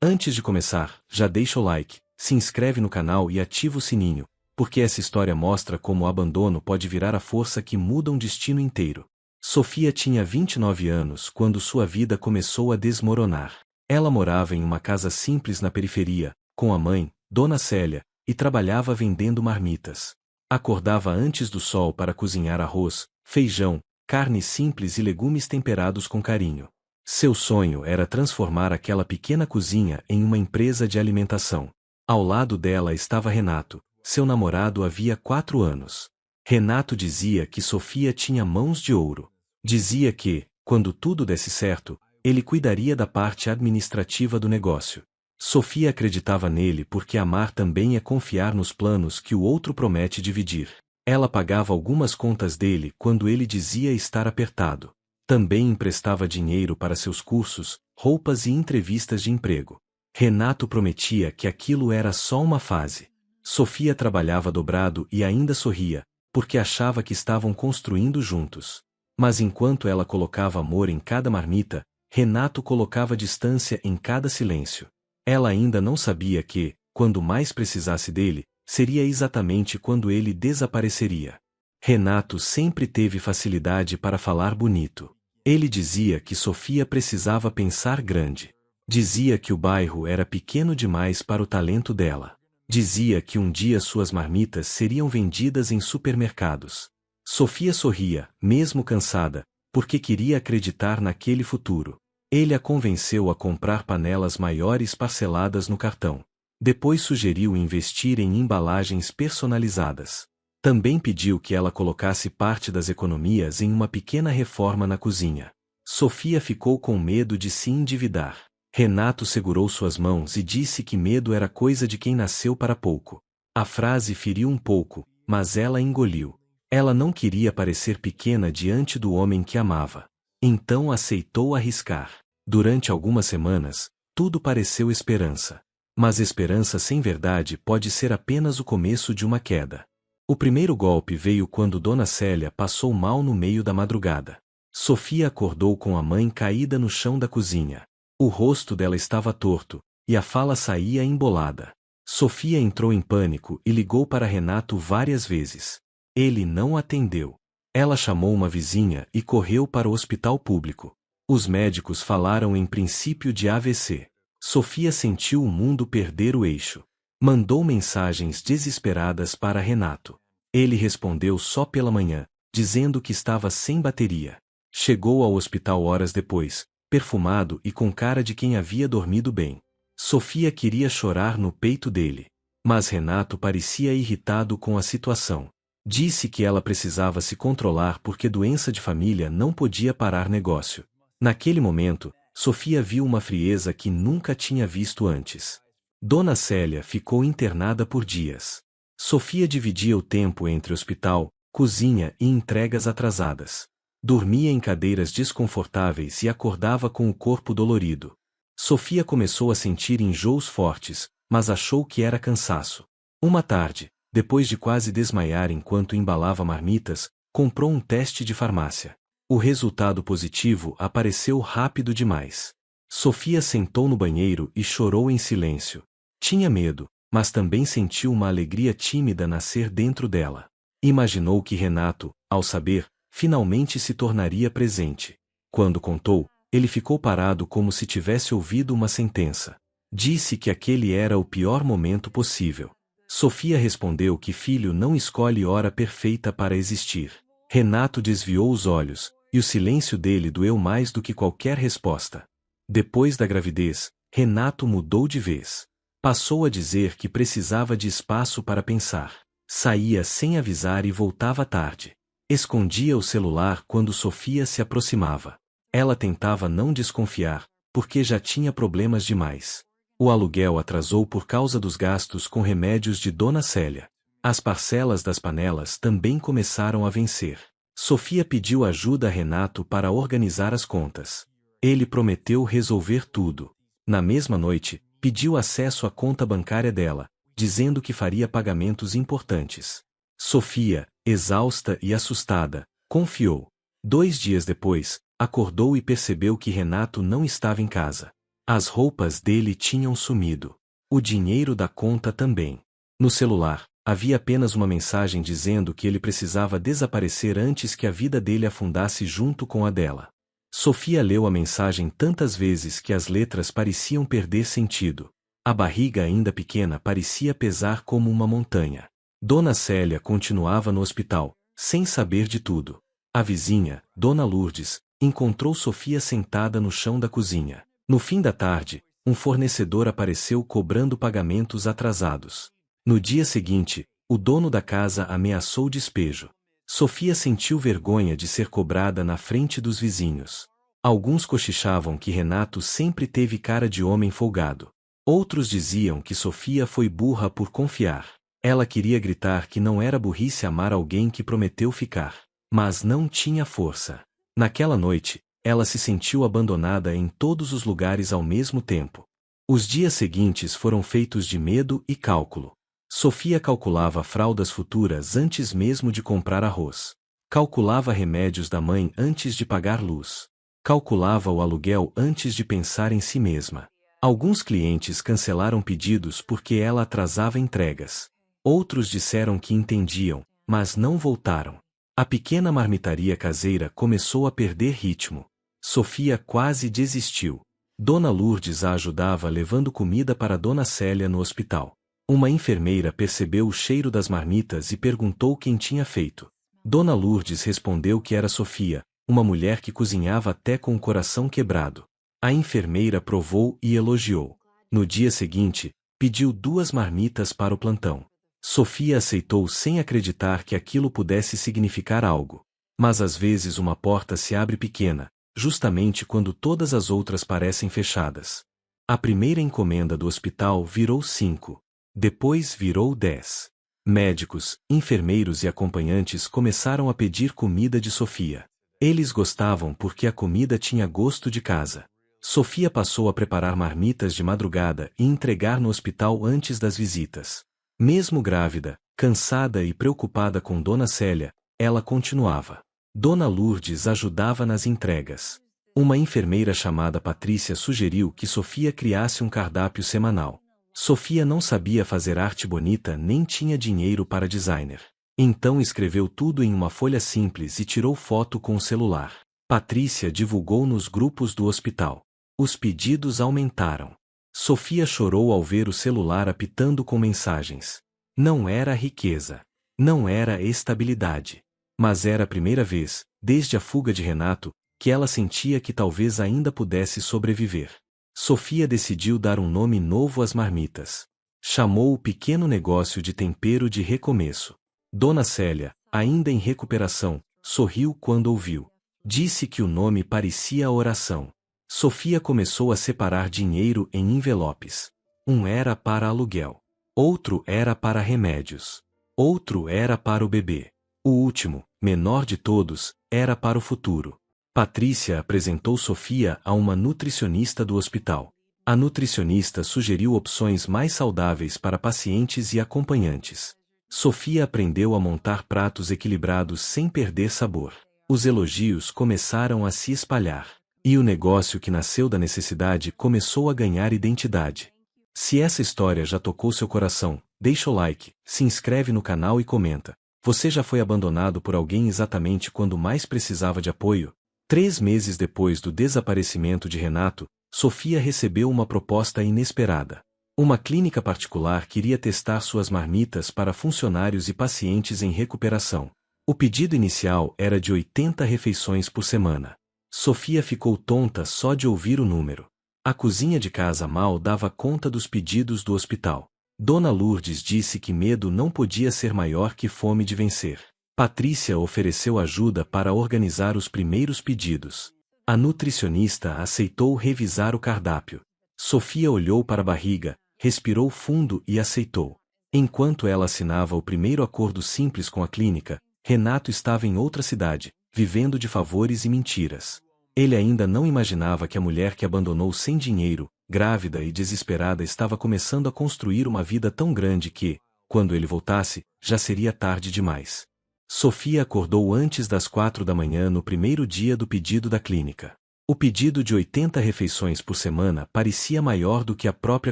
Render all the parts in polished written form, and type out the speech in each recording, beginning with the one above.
Antes de começar, já deixa o like, se inscreve no canal e ativa o sininho, porque essa história mostra como o abandono pode virar a força que muda um destino inteiro. Sofia tinha 29 anos quando sua vida começou a desmoronar. Ela morava em uma casa simples na periferia, com a mãe, Dona Célia, e trabalhava vendendo marmitas. Acordava antes do sol para cozinhar arroz, feijão, carne simples e legumes temperados com carinho. Seu sonho era transformar aquela pequena cozinha em uma empresa de alimentação. Ao lado dela estava Renato, seu namorado havia 4 anos. Renato dizia que Sofia tinha mãos de ouro. Dizia que, quando tudo desse certo, ele cuidaria da parte administrativa do negócio. Sofia acreditava nele porque amar também é confiar nos planos que o outro promete dividir. Ela pagava algumas contas dele quando ele dizia estar apertado. Também emprestava dinheiro para seus cursos, roupas e entrevistas de emprego. Renato prometia que aquilo era só uma fase. Sofia trabalhava dobrado e ainda sorria, porque achava que estavam construindo juntos. Mas enquanto ela colocava amor em cada marmita, Renato colocava distância em cada silêncio. Ela ainda não sabia que, quando mais precisasse dele, seria exatamente quando ele desapareceria. Renato sempre teve facilidade para falar bonito. Ele dizia que Sofia precisava pensar grande. Dizia que o bairro era pequeno demais para o talento dela. Dizia que um dia suas marmitas seriam vendidas em supermercados. Sofia sorria, mesmo cansada, porque queria acreditar naquele futuro. Ele a convenceu a comprar panelas maiores parceladas no cartão. Depois sugeriu investir em embalagens personalizadas. Também pediu que ela colocasse parte das economias em uma pequena reforma na cozinha. Sofia ficou com medo de se endividar. Renato segurou suas mãos e disse que medo era coisa de quem nasceu para pouco. A frase feriu um pouco, mas ela engoliu. Ela não queria parecer pequena diante do homem que amava. Então aceitou arriscar. Durante algumas semanas, tudo pareceu esperança. Mas esperança sem verdade pode ser apenas o começo de uma queda. O primeiro golpe veio quando Dona Célia passou mal no meio da madrugada. Sofia acordou com a mãe caída no chão da cozinha. O rosto dela estava torto, e a fala saía embolada. Sofia entrou em pânico e ligou para Renato várias vezes. Ele não atendeu. Ela chamou uma vizinha e correu para o hospital público. Os médicos falaram em princípio de AVC. Sofia sentiu o mundo perder o eixo. Mandou mensagens desesperadas para Renato. Ele respondeu só pela manhã, dizendo que estava sem bateria. Chegou ao hospital horas depois, perfumado e com cara de quem havia dormido bem. Sofia queria chorar no peito dele. Mas Renato parecia irritado com a situação. Disse que ela precisava se controlar porque doença de família não podia parar negócio. Naquele momento, Sofia viu uma frieza que nunca tinha visto antes. Dona Célia ficou internada por dias. Sofia dividia o tempo entre hospital, cozinha e entregas atrasadas. Dormia em cadeiras desconfortáveis e acordava com o corpo dolorido. Sofia começou a sentir enjoos fortes, mas achou que era cansaço. Uma tarde, depois de quase desmaiar enquanto embalava marmitas, comprou um teste de farmácia. O resultado positivo apareceu rápido demais. Sofia sentou no banheiro e chorou em silêncio. Tinha medo, mas também sentiu uma alegria tímida nascer dentro dela. Imaginou que Renato, ao saber, finalmente se tornaria presente. Quando contou, ele ficou parado como se tivesse ouvido uma sentença. Disse que aquele era o pior momento possível. Sofia respondeu que filho não escolhe hora perfeita para existir. Renato desviou os olhos, e o silêncio dele doeu mais do que qualquer resposta. Depois da gravidez, Renato mudou de vez. Passou a dizer que precisava de espaço para pensar. Saía sem avisar e voltava tarde. Escondia o celular quando Sofia se aproximava. Ela tentava não desconfiar, porque já tinha problemas demais. O aluguel atrasou por causa dos gastos com remédios de Dona Célia. As parcelas das panelas também começaram a vencer. Sofia pediu ajuda a Renato para organizar as contas. Ele prometeu resolver tudo. Na mesma noite, pediu acesso à conta bancária dela, dizendo que faria pagamentos importantes. Sofia, exausta e assustada, confiou. 2 dias depois, acordou e percebeu que Renato não estava em casa. As roupas dele tinham sumido. O dinheiro da conta também. No celular, havia apenas uma mensagem dizendo que ele precisava desaparecer antes que a vida dele afundasse junto com a dela. Sofia leu a mensagem tantas vezes que as letras pareciam perder sentido. A barriga ainda pequena parecia pesar como uma montanha. Dona Célia continuava no hospital, sem saber de tudo. A vizinha, Dona Lourdes, encontrou Sofia sentada no chão da cozinha. No fim da tarde, um fornecedor apareceu cobrando pagamentos atrasados. No dia seguinte, o dono da casa ameaçou despejo. Sofia sentiu vergonha de ser cobrada na frente dos vizinhos. Alguns cochichavam que Renato sempre teve cara de homem folgado. Outros diziam que Sofia foi burra por confiar. Ela queria gritar que não era burrice amar alguém que prometeu ficar, mas não tinha força. Naquela noite, ela se sentiu abandonada em todos os lugares ao mesmo tempo. Os dias seguintes foram feitos de medo e cálculo. Sofia calculava fraldas futuras antes mesmo de comprar arroz. Calculava remédios da mãe antes de pagar luz. Calculava o aluguel antes de pensar em si mesma. Alguns clientes cancelaram pedidos porque ela atrasava entregas. Outros disseram que entendiam, mas não voltaram. A pequena marmitaria caseira começou a perder ritmo. Sofia quase desistiu. Dona Lourdes a ajudava levando comida para Dona Célia no hospital. Uma enfermeira percebeu o cheiro das marmitas e perguntou quem tinha feito. Dona Lourdes respondeu que era Sofia, uma mulher que cozinhava até com o coração quebrado. A enfermeira provou e elogiou. No dia seguinte, pediu 2 marmitas para o plantão. Sofia aceitou sem acreditar que aquilo pudesse significar algo. Mas às vezes uma porta se abre pequena, justamente quando todas as outras parecem fechadas. A primeira encomenda do hospital virou 5. Depois virou 10. Médicos, enfermeiros e acompanhantes começaram a pedir comida de Sofia. Eles gostavam porque a comida tinha gosto de casa. Sofia passou a preparar marmitas de madrugada e entregar no hospital antes das visitas. Mesmo grávida, cansada e preocupada com Dona Célia, ela continuava. Dona Lourdes ajudava nas entregas. Uma enfermeira chamada Patrícia sugeriu que Sofia criasse um cardápio semanal. Sofia não sabia fazer arte bonita nem tinha dinheiro para designer. Então escreveu tudo em uma folha simples e tirou foto com o celular. Patrícia divulgou nos grupos do hospital. Os pedidos aumentaram. Sofia chorou ao ver o celular apitando com mensagens. Não era riqueza. Não era estabilidade. Mas era a primeira vez, desde a fuga de Renato, que ela sentia que talvez ainda pudesse sobreviver. Sofia decidiu dar um nome novo às marmitas. Chamou o pequeno negócio de tempero de recomeço. Dona Célia, ainda em recuperação, sorriu quando ouviu. Disse que o nome parecia oração. Sofia começou a separar dinheiro em envelopes. Um era para aluguel. Outro era para remédios. Outro era para o bebê. O último, menor de todos, era para o futuro. Patrícia apresentou Sofia a uma nutricionista do hospital. A nutricionista sugeriu opções mais saudáveis para pacientes e acompanhantes. Sofia aprendeu a montar pratos equilibrados sem perder sabor. Os elogios começaram a se espalhar. E o negócio que nasceu da necessidade começou a ganhar identidade. Se essa história já tocou seu coração, deixa o like, se inscreve no canal e comenta. Você já foi abandonado por alguém exatamente quando mais precisava de apoio? 3 meses depois do desaparecimento de Renato, Sofia recebeu uma proposta inesperada. Uma clínica particular queria testar suas marmitas para funcionários e pacientes em recuperação. O pedido inicial era de 80 refeições por semana. Sofia ficou tonta só de ouvir o número. A cozinha de casa mal dava conta dos pedidos do hospital. Dona Lourdes disse que medo não podia ser maior que fome de vencer. Patrícia ofereceu ajuda para organizar os primeiros pedidos. A nutricionista aceitou revisar o cardápio. Sofia olhou para a barriga, respirou fundo e aceitou. Enquanto ela assinava o primeiro acordo simples com a clínica, Renato estava em outra cidade, vivendo de favores e mentiras. Ele ainda não imaginava que a mulher que abandonou sem dinheiro, grávida e desesperada estava começando a construir uma vida tão grande que, quando ele voltasse, já seria tarde demais. Sofia acordou antes das 4 da manhã no primeiro dia do pedido da clínica. O pedido de 80 refeições por semana parecia maior do que a própria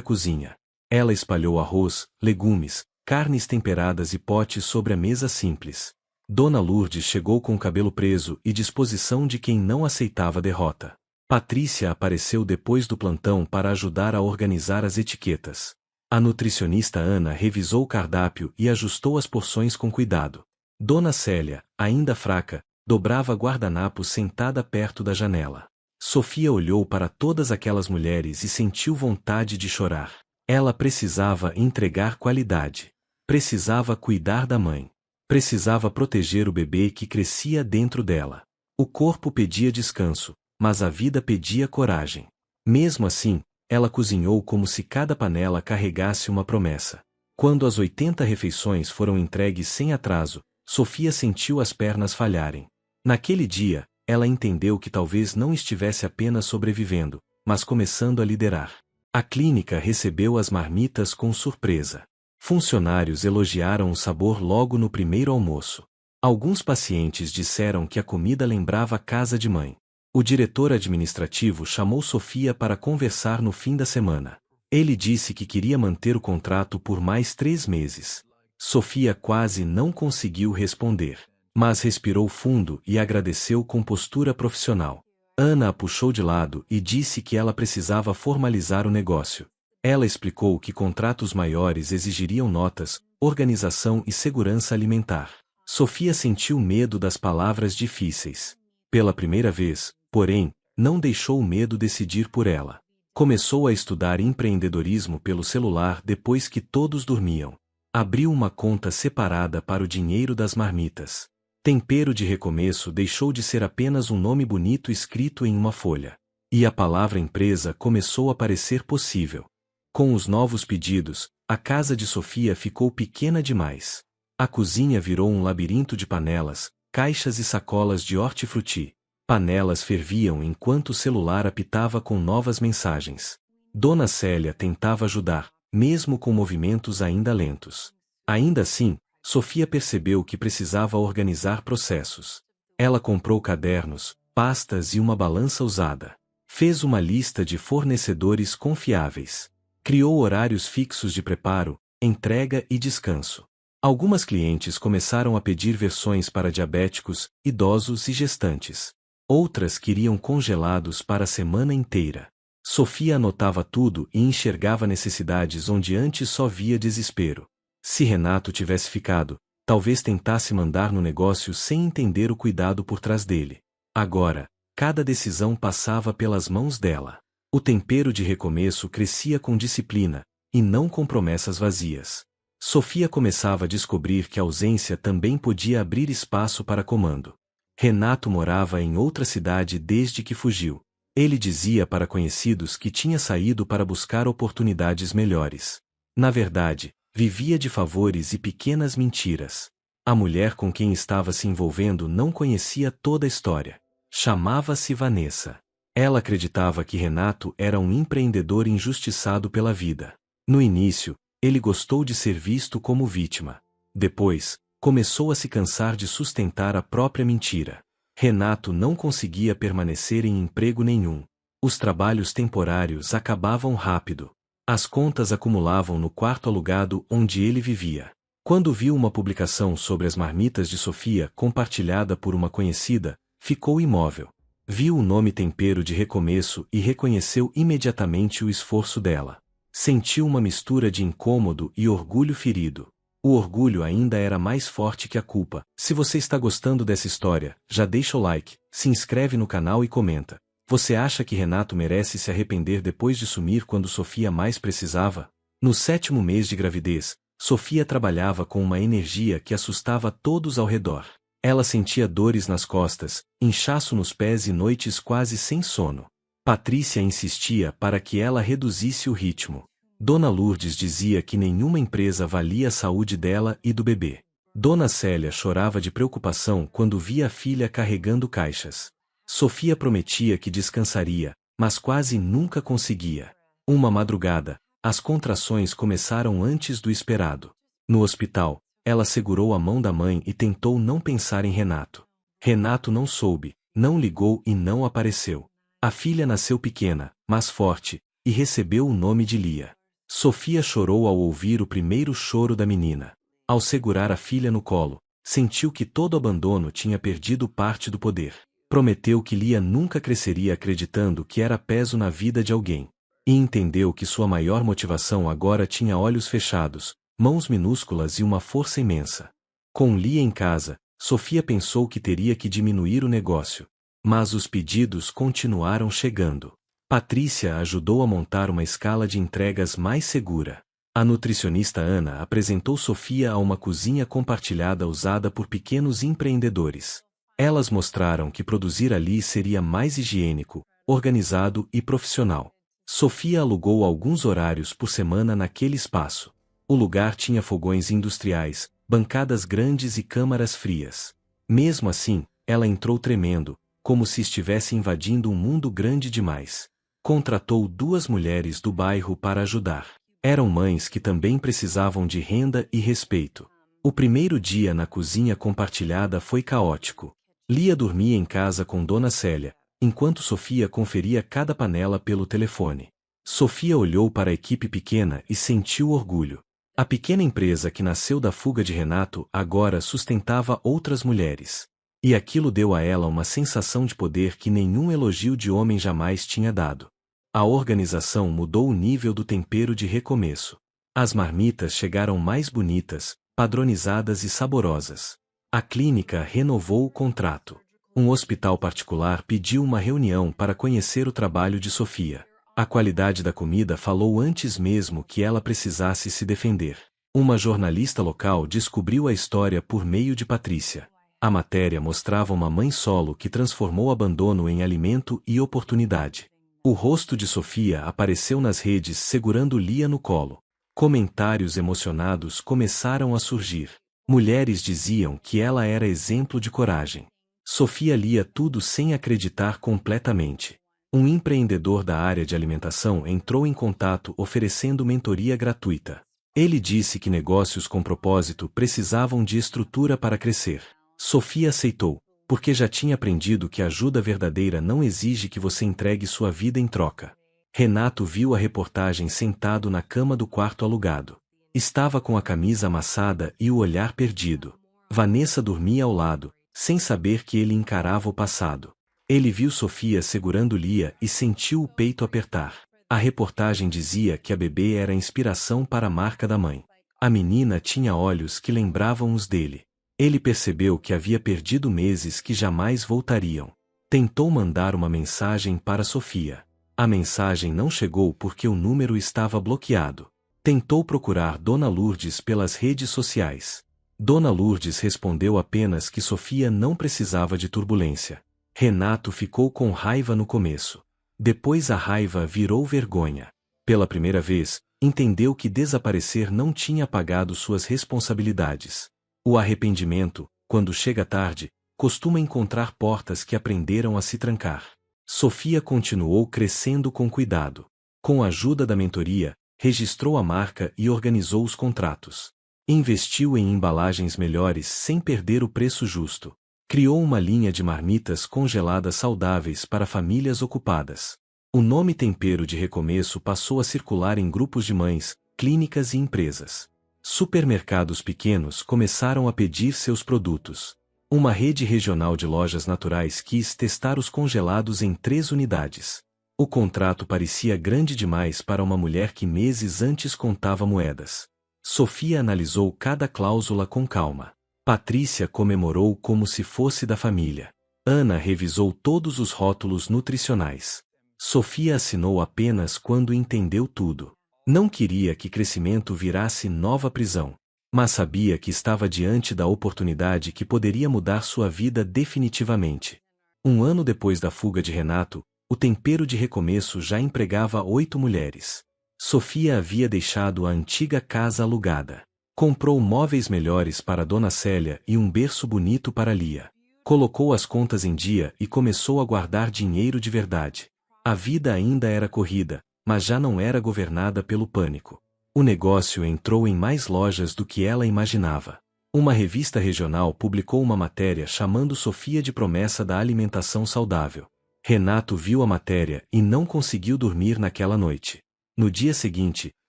cozinha. Ela espalhou arroz, legumes, carnes temperadas e potes sobre a mesa simples. Dona Lourdes chegou com o cabelo preso e disposição de quem não aceitava derrota. Patrícia apareceu depois do plantão para ajudar a organizar as etiquetas. A nutricionista Ana revisou o cardápio e ajustou as porções com cuidado. Dona Célia, ainda fraca, dobrava guardanapo sentada perto da janela. Sofia olhou para todas aquelas mulheres e sentiu vontade de chorar. Ela precisava entregar qualidade. Precisava cuidar da mãe. Precisava proteger o bebê que crescia dentro dela. O corpo pedia descanso, mas a vida pedia coragem. Mesmo assim, ela cozinhou como se cada panela carregasse uma promessa. Quando as 80 refeições foram entregues sem atraso, Sofia sentiu as pernas falharem. Naquele dia, ela entendeu que talvez não estivesse apenas sobrevivendo, mas começando a liderar. A clínica recebeu as marmitas com surpresa. Funcionários elogiaram o sabor logo no primeiro almoço. Alguns pacientes disseram que a comida lembrava a casa de mãe. O diretor administrativo chamou Sofia para conversar no fim da semana. Ele disse que queria manter o contrato por mais 3 meses. Sofia quase não conseguiu responder, mas respirou fundo e agradeceu com postura profissional. Ana a puxou de lado e disse que ela precisava formalizar o negócio. Ela explicou que contratos maiores exigiriam notas, organização e segurança alimentar. Sofia sentiu medo das palavras difíceis. Pela primeira vez, porém, não deixou o medo decidir por ela. Começou a estudar empreendedorismo pelo celular depois que todos dormiam. Abriu uma conta separada para o dinheiro das marmitas. Tempero de Recomeço deixou de ser apenas um nome bonito escrito em uma folha. E a palavra empresa começou a parecer possível. Com os novos pedidos, a casa de Sofia ficou pequena demais. A cozinha virou um labirinto de panelas, caixas e sacolas de hortifruti. Panelas ferviam enquanto o celular apitava com novas mensagens. Dona Célia tentava ajudar, mesmo com movimentos ainda lentos. Ainda assim, Sofia percebeu que precisava organizar processos. Ela comprou cadernos, pastas e uma balança usada. Fez uma lista de fornecedores confiáveis. Criou horários fixos de preparo, entrega e descanso. Algumas clientes começaram a pedir versões para diabéticos, idosos e gestantes. Outras queriam congelados para a semana inteira. Sofia anotava tudo e enxergava necessidades onde antes só via desespero. Se Renato tivesse ficado, talvez tentasse mandar no negócio sem entender o cuidado por trás dele. Agora, cada decisão passava pelas mãos dela. O tempero de Recomeço crescia com disciplina, e não com promessas vazias. Sofia começava a descobrir que a ausência também podia abrir espaço para comando. Renato morava em outra cidade desde que fugiu. Ele dizia para conhecidos que tinha saído para buscar oportunidades melhores. Na verdade, vivia de favores e pequenas mentiras. A mulher com quem estava se envolvendo não conhecia toda a história. Chamava-se Vanessa. Ela acreditava que Renato era um empreendedor injustiçado pela vida. No início, ele gostou de ser visto como vítima. Depois, começou a se cansar de sustentar a própria mentira. Renato não conseguia permanecer em emprego nenhum. Os trabalhos temporários acabavam rápido. As contas acumulavam no quarto alugado onde ele vivia. Quando viu uma publicação sobre as marmitas de Sofia compartilhada por uma conhecida, ficou imóvel. Viu o nome Tempero de Recomeço e reconheceu imediatamente o esforço dela. Sentiu uma mistura de incômodo e orgulho ferido. O orgulho ainda era mais forte que a culpa. Se você está gostando dessa história, já deixa o like, se inscreve no canal e comenta. Você acha que Renato merece se arrepender depois de sumir quando Sofia mais precisava? No 7º mês de gravidez, Sofia trabalhava com uma energia que assustava todos ao redor. Ela sentia dores nas costas, inchaço nos pés e noites quase sem sono. Patrícia insistia para que ela reduzisse o ritmo. Dona Lourdes dizia que nenhuma empresa valia a saúde dela e do bebê. Dona Célia chorava de preocupação quando via a filha carregando caixas. Sofia prometia que descansaria, mas quase nunca conseguia. Uma madrugada, as contrações começaram antes do esperado. No hospital, ela segurou a mão da mãe e tentou não pensar em Renato. Renato não soube, não ligou e não apareceu. A filha nasceu pequena, mas forte, e recebeu o nome de Lia. Sofia chorou ao ouvir o primeiro choro da menina. Ao segurar a filha no colo, sentiu que todo abandono tinha perdido parte do poder. Prometeu que Lia nunca cresceria acreditando que era peso na vida de alguém. E entendeu que sua maior motivação agora tinha olhos fechados, mãos minúsculas e uma força imensa. Com Lia em casa, Sofia pensou que teria que diminuir o negócio. Mas os pedidos continuaram chegando. Patrícia ajudou a montar uma escala de entregas mais segura. A nutricionista Ana apresentou Sofia a uma cozinha compartilhada usada por pequenos empreendedores. Elas mostraram que produzir ali seria mais higiênico, organizado e profissional. Sofia alugou alguns horários por semana naquele espaço. O lugar tinha fogões industriais, bancadas grandes e câmaras frias. Mesmo assim, ela entrou tremendo, como se estivesse invadindo um mundo grande demais. Contratou 2 mulheres do bairro para ajudar. Eram mães que também precisavam de renda e respeito. O primeiro dia na cozinha compartilhada foi caótico. Lia dormia em casa com Dona Célia, enquanto Sofia conferia cada panela pelo telefone. Sofia olhou para a equipe pequena e sentiu orgulho. A pequena empresa que nasceu da fuga de Renato agora sustentava outras mulheres. E aquilo deu a ela uma sensação de poder que nenhum elogio de homem jamais tinha dado. A organização mudou o nível do tempero de recomeço. As marmitas chegaram mais bonitas, padronizadas e saborosas. A clínica renovou o contrato. Um hospital particular pediu uma reunião para conhecer o trabalho de Sofia. A qualidade da comida falou antes mesmo que ela precisasse se defender. Uma jornalista local descobriu a história por meio de Patrícia. A matéria mostrava uma mãe solo que transformou abandono em alimento e oportunidade. O rosto de Sofia apareceu nas redes segurando Lia no colo. Comentários emocionados começaram a surgir. Mulheres diziam que ela era exemplo de coragem. Sofia lia tudo sem acreditar completamente. Um empreendedor da área de alimentação entrou em contato oferecendo mentoria gratuita. Ele disse que negócios com propósito precisavam de estrutura para crescer. Sofia aceitou, porque já tinha aprendido que ajuda verdadeira não exige que você entregue sua vida em troca. Renato viu a reportagem sentado na cama do quarto alugado. Estava com a camisa amassada e o olhar perdido. Vanessa dormia ao lado, sem saber que ele encarava o passado. Ele viu Sofia segurando Lia e sentiu o peito apertar. A reportagem dizia que a bebê era a inspiração para a marca da mãe. A menina tinha olhos que lembravam os dele. Ele percebeu que havia perdido meses que jamais voltariam. Tentou mandar uma mensagem para Sofia. A mensagem não chegou porque o número estava bloqueado. Tentou procurar Dona Lourdes pelas redes sociais. Dona Lourdes respondeu apenas que Sofia não precisava de turbulência. Renato ficou com raiva no começo. Depois a raiva virou vergonha. Pela primeira vez, entendeu que desaparecer não tinha apagado suas responsabilidades. O arrependimento, quando chega tarde, costuma encontrar portas que aprenderam a se trancar. Sofia continuou crescendo com cuidado. Com a ajuda da mentoria, registrou a marca e organizou os contratos. Investiu em embalagens melhores sem perder o preço justo. Criou uma linha de marmitas congeladas saudáveis para famílias ocupadas. O nome Tempero de Recomeço passou a circular em grupos de mães, clínicas e empresas. Supermercados pequenos começaram a pedir seus produtos. Uma rede regional de lojas naturais quis testar os congelados em 3 unidades. O contrato parecia grande demais para uma mulher que meses antes contava moedas. Sofia analisou cada cláusula com calma. Patrícia comemorou como se fosse da família. Ana revisou todos os rótulos nutricionais. Sofia assinou apenas quando entendeu tudo. Não queria que crescimento virasse nova prisão, mas sabia que estava diante da oportunidade que poderia mudar sua vida definitivamente. 1 ano depois da fuga de Renato, o Tempero de Recomeço já empregava 8 mulheres. Sofia havia deixado a antiga casa alugada. Comprou móveis melhores para Dona Célia e um berço bonito para Lia. Colocou as contas em dia e começou a guardar dinheiro de verdade. A vida ainda era corrida, mas já não era governada pelo pânico. O negócio entrou em mais lojas do que ela imaginava. Uma revista regional publicou uma matéria chamando Sofia de promessa da alimentação saudável. Renato viu a matéria e não conseguiu dormir naquela noite. No dia seguinte,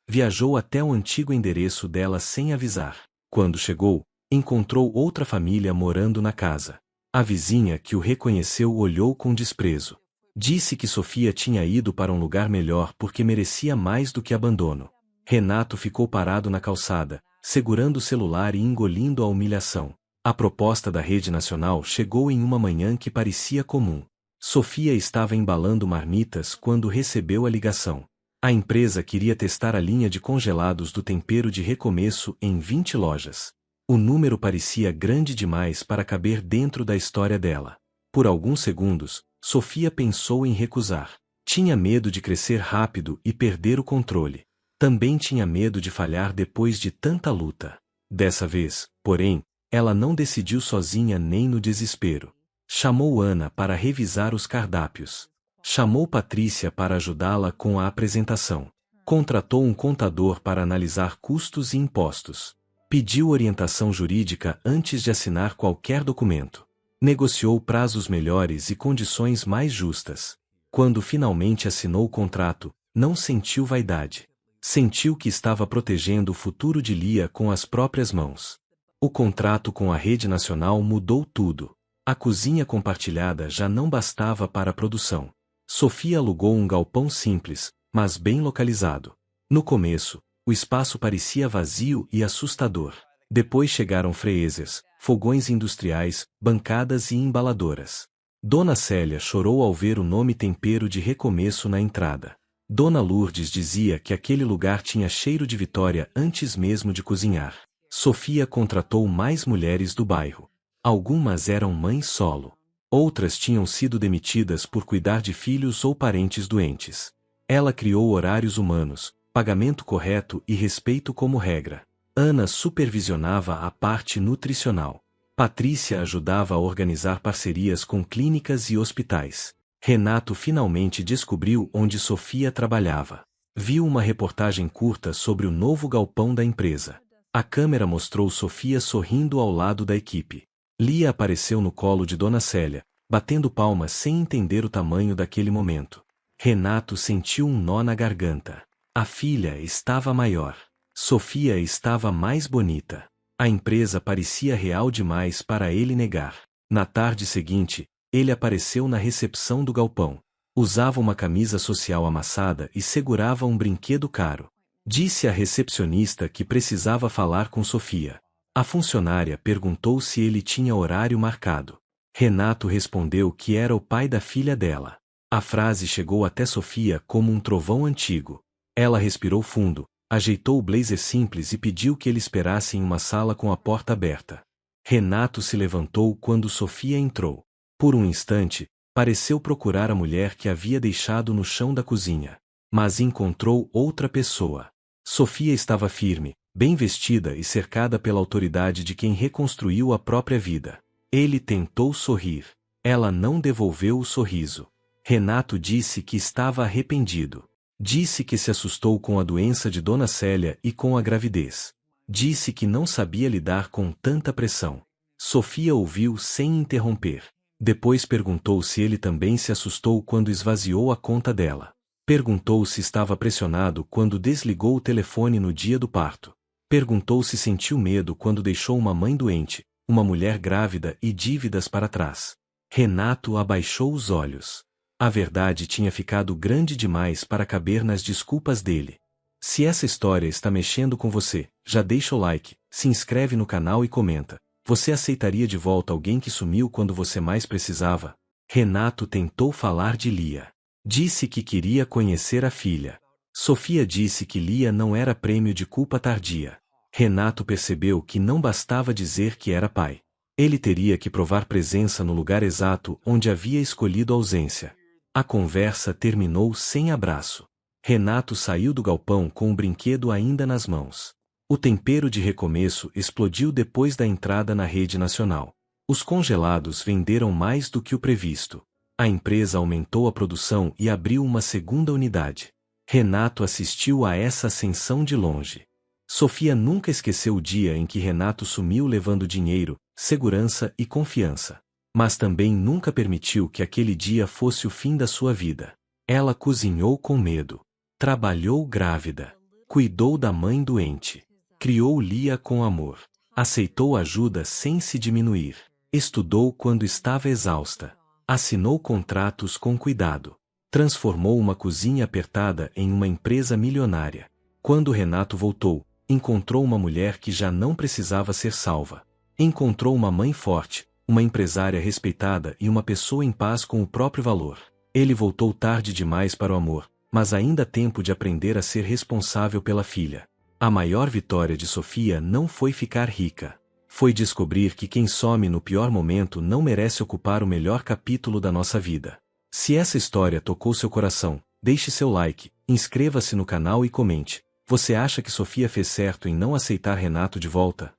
viajou até o antigo endereço dela sem avisar. Quando chegou, encontrou outra família morando na casa. A vizinha que o reconheceu olhou com desprezo. Disse que Sofia tinha ido para um lugar melhor porque merecia mais do que abandono. Renato ficou parado na calçada, segurando o celular e engolindo a humilhação. A proposta da rede nacional chegou em uma manhã que parecia comum. Sofia estava embalando marmitas quando recebeu a ligação. A empresa queria testar a linha de congelados do tempero de recomeço em 20 lojas. O número parecia grande demais para caber dentro da história dela. Por alguns segundos, Sofia pensou em recusar. Tinha medo de crescer rápido e perder o controle. Também tinha medo de falhar depois de tanta luta. Dessa vez, porém, ela não decidiu sozinha nem no desespero. Chamou Ana para revisar os cardápios. Chamou Patrícia para ajudá-la com a apresentação. Contratou um contador para analisar custos e impostos. Pediu orientação jurídica antes de assinar qualquer documento. Negociou prazos melhores e condições mais justas. Quando finalmente assinou o contrato, não sentiu vaidade. Sentiu que estava protegendo o futuro de Lia com as próprias mãos. O contrato com a rede nacional mudou tudo. A cozinha compartilhada já não bastava para a produção. Sofia alugou um galpão simples, mas bem localizado. No começo, o espaço parecia vazio e assustador. Depois chegaram freezers, fogões industriais, bancadas e embaladoras. Dona Célia chorou ao ver o nome Tempero de Recomeço na entrada. Dona Lourdes dizia que aquele lugar tinha cheiro de vitória antes mesmo de cozinhar. Sofia contratou mais mulheres do bairro. Algumas eram mães solo. Outras tinham sido demitidas por cuidar de filhos ou parentes doentes. Ela criou horários humanos, pagamento correto e respeito como regra. Ana supervisionava a parte nutricional. Patrícia ajudava a organizar parcerias com clínicas e hospitais. Renato finalmente descobriu onde Sofia trabalhava. Viu uma reportagem curta sobre o novo galpão da empresa. A câmera mostrou Sofia sorrindo ao lado da equipe. Lia apareceu no colo de Dona Célia, batendo palmas sem entender o tamanho daquele momento. Renato sentiu um nó na garganta. A filha estava maior. Sofia estava mais bonita. A empresa parecia real demais para ele negar. Na tarde seguinte, ele apareceu na recepção do galpão. Usava uma camisa social amassada e segurava um brinquedo caro. Disse à recepcionista que precisava falar com Sofia. A funcionária perguntou se ele tinha horário marcado. Renato respondeu que era o pai da filha dela. A frase chegou até Sofia como um trovão antigo. Ela respirou fundo, ajeitou o blazer simples e pediu que ele esperasse em uma sala com a porta aberta. Renato se levantou quando Sofia entrou. Por um instante, pareceu procurar a mulher que havia deixado no chão da cozinha. Mas encontrou outra pessoa. Sofia estava firme, bem vestida e cercada pela autoridade de quem reconstruiu a própria vida. Ele tentou sorrir. Ela não devolveu o sorriso. Renato disse que estava arrependido. Disse que se assustou com a doença de Dona Célia e com a gravidez. Disse que não sabia lidar com tanta pressão. Sofia ouviu sem interromper. Depois perguntou se ele também se assustou quando esvaziou a conta dela. Perguntou se estava pressionado quando desligou o telefone no dia do parto. Perguntou se sentiu medo quando deixou uma mãe doente, uma mulher grávida e dívidas para trás. Renato abaixou os olhos. A verdade tinha ficado grande demais para caber nas desculpas dele. Se essa história está mexendo com você, já deixa o like, se inscreve no canal e comenta. Você aceitaria de volta alguém que sumiu quando você mais precisava? Renato tentou falar de Lia. Disse que queria conhecer a filha. Sofia disse que Lia não era prêmio de culpa tardia. Renato percebeu que não bastava dizer que era pai. Ele teria que provar presença no lugar exato onde havia escolhido a ausência. A conversa terminou sem abraço. Renato saiu do galpão com o brinquedo ainda nas mãos. O tempero de recomeço explodiu depois da entrada na rede nacional. Os congelados venderam mais do que o previsto. A empresa aumentou a produção e abriu uma segunda unidade. Renato assistiu a essa ascensão de longe. Sofia nunca esqueceu o dia em que Renato sumiu levando dinheiro, segurança e confiança. mas também nunca permitiu que aquele dia fosse o fim da sua vida. Ela cozinhou com medo, trabalhou grávida, cuidou da mãe doente, criou Lia com amor, aceitou ajuda sem se diminuir, estudou quando estava exausta, assinou contratos com cuidado, transformou uma cozinha apertada em uma empresa milionária. Quando Renato voltou, encontrou uma mulher que já não precisava ser salva. Encontrou uma mãe forte, uma empresária respeitada e uma pessoa em paz com o próprio valor. Ele voltou tarde demais para o amor, mas ainda há tempo de aprender a ser responsável pela filha. A maior vitória de Sofia não foi ficar rica. Foi descobrir que quem some no pior momento não merece ocupar o melhor capítulo da nossa vida. Se essa história tocou seu coração, deixe seu like, inscreva-se no canal e comente. Você acha que Sofia fez certo em não aceitar Renato de volta?